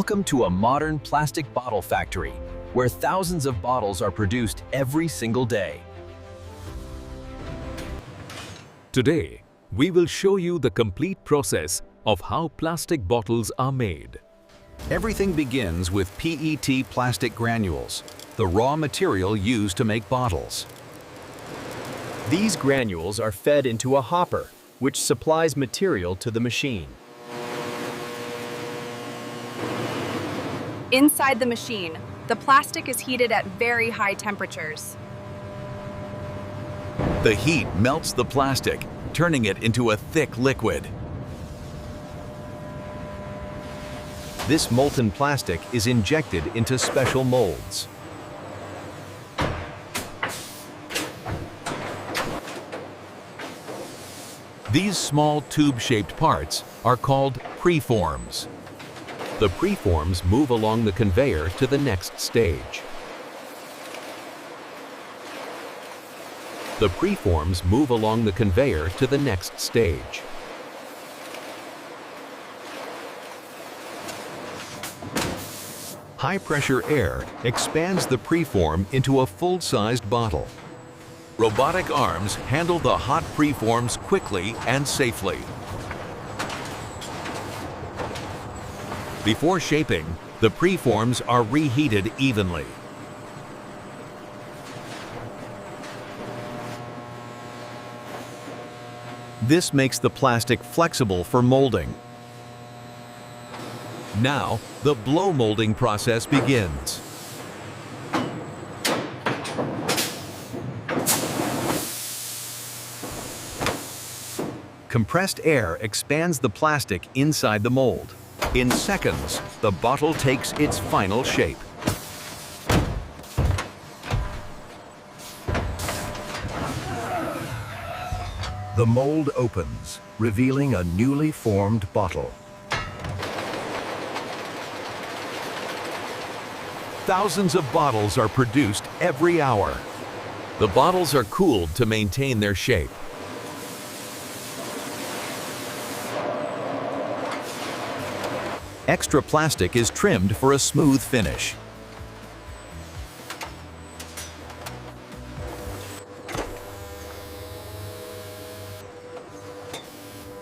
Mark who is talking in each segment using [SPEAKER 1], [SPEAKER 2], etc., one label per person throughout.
[SPEAKER 1] Welcome to a modern plastic bottle factory, where thousands of bottles are produced every single day.
[SPEAKER 2] Today, we will show you the complete process of how plastic bottles are made.
[SPEAKER 3] Everything begins with PET plastic granules, the raw material used to make bottles.
[SPEAKER 4] These granules are fed into a hopper, which supplies material to the machine.
[SPEAKER 5] Inside the machine, the plastic is heated at very high temperatures.
[SPEAKER 3] The heat melts the plastic, turning it into a thick liquid.
[SPEAKER 4] This molten plastic is injected into special molds.
[SPEAKER 3] These small tube-shaped parts are called preforms.
[SPEAKER 2] The preforms move along the conveyor to the next stage. The preforms move along the conveyor to the next stage.
[SPEAKER 3] High-pressure air expands the preform into a full-sized bottle. Robotic arms handle the hot preforms quickly and safely. Before shaping, the preforms are reheated evenly. This makes the plastic flexible for molding. Now, the blow molding process begins. Compressed air expands the plastic inside the mold. In seconds, the bottle takes its final shape.
[SPEAKER 6] The mold opens, revealing a newly formed bottle.
[SPEAKER 3] Thousands of bottles are produced every hour. The bottles are cooled to maintain their shape. Extra plastic is trimmed for a smooth finish.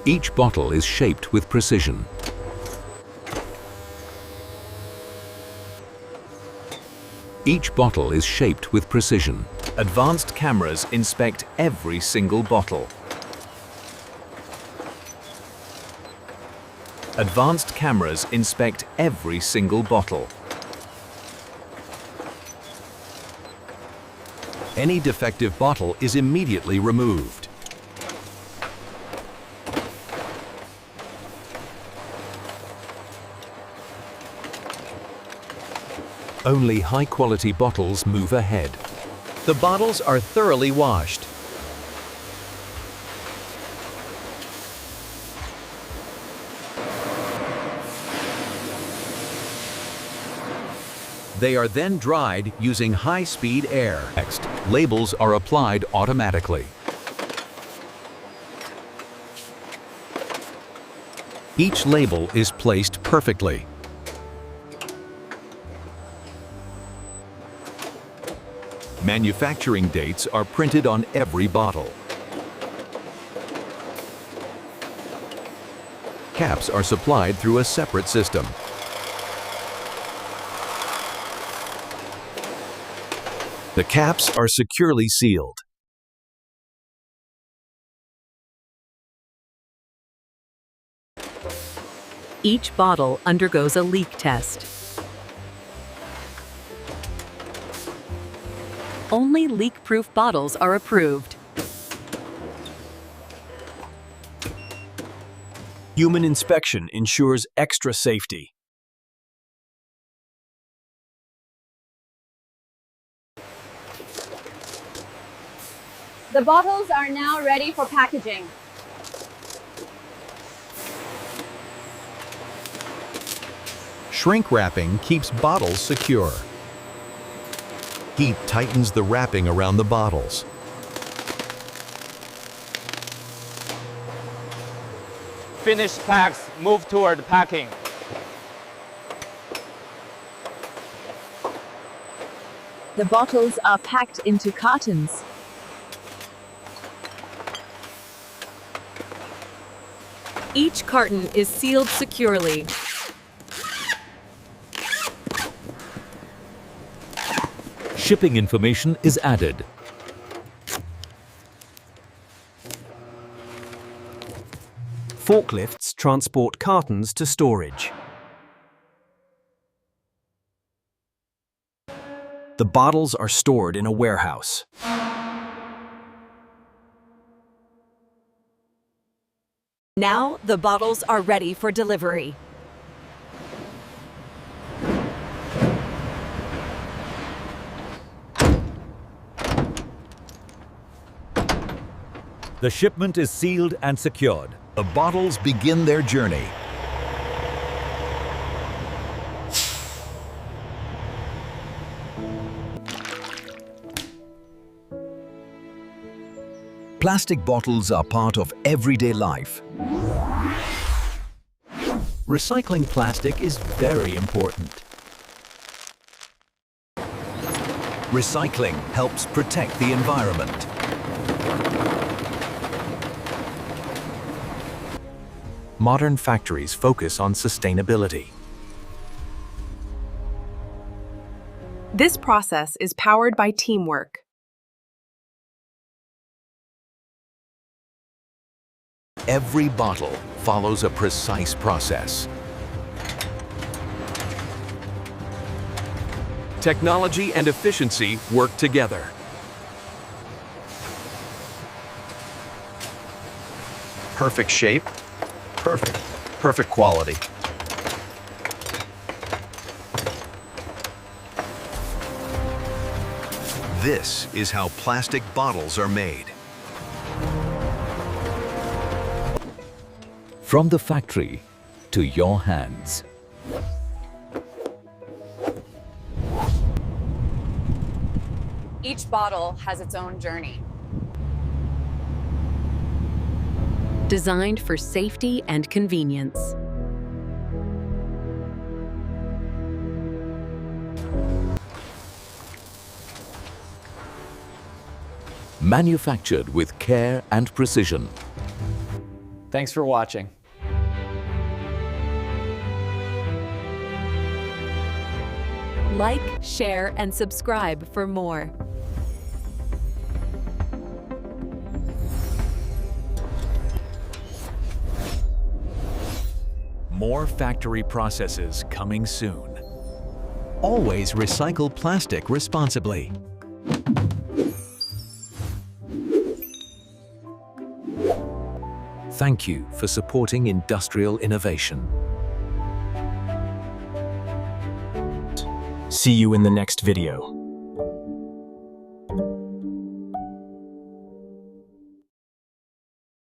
[SPEAKER 3] Each bottle is shaped with precision. Each bottle is shaped with precision. Advanced cameras inspect every single bottle. Advanced cameras inspect every single bottle. Any defective bottle is immediately removed. Only high-quality bottles move ahead.
[SPEAKER 4] The bottles are thoroughly washed.
[SPEAKER 3] They are then dried using high-speed air. Next, labels are applied automatically. Each label is placed perfectly. Manufacturing dates are printed on every bottle. Caps are supplied through a separate system. The caps are securely sealed.
[SPEAKER 7] Each bottle undergoes a leak test. Only leak-proof bottles are approved.
[SPEAKER 4] Human inspection ensures extra safety.
[SPEAKER 5] The bottles are now ready for packaging.
[SPEAKER 3] Shrink wrapping keeps bottles secure. Heat tightens the wrapping around the bottles.
[SPEAKER 8] Finished packs move toward packing. The bottles are packed into cartons.
[SPEAKER 7] Each carton is sealed securely.
[SPEAKER 2] Shipping information is added.
[SPEAKER 4] Forklifts transport cartons to storage. The bottles are stored in a warehouse.
[SPEAKER 7] Now the bottles are ready for delivery.
[SPEAKER 2] The shipment is sealed and secured.
[SPEAKER 6] The bottles begin their journey. Plastic bottles are part of everyday life. Recycling plastic is very important. Recycling helps protect the environment.
[SPEAKER 4] Modern factories focus on sustainability.
[SPEAKER 5] This process is powered by teamwork.
[SPEAKER 3] Every bottle follows a precise process. Technology and efficiency work together.
[SPEAKER 4] Perfect shape, perfect quality.
[SPEAKER 3] This is how plastic bottles are made.
[SPEAKER 2] From the factory to your hands.
[SPEAKER 5] Each bottle has its own journey.
[SPEAKER 7] Designed for safety and convenience.
[SPEAKER 2] Manufactured with care and precision.
[SPEAKER 9] Thanks for watching.
[SPEAKER 7] Like, share, and subscribe for more.
[SPEAKER 4] More factory processes coming soon. Always recycle plastic responsibly. Thank you for supporting industrial innovation. See you in the next video.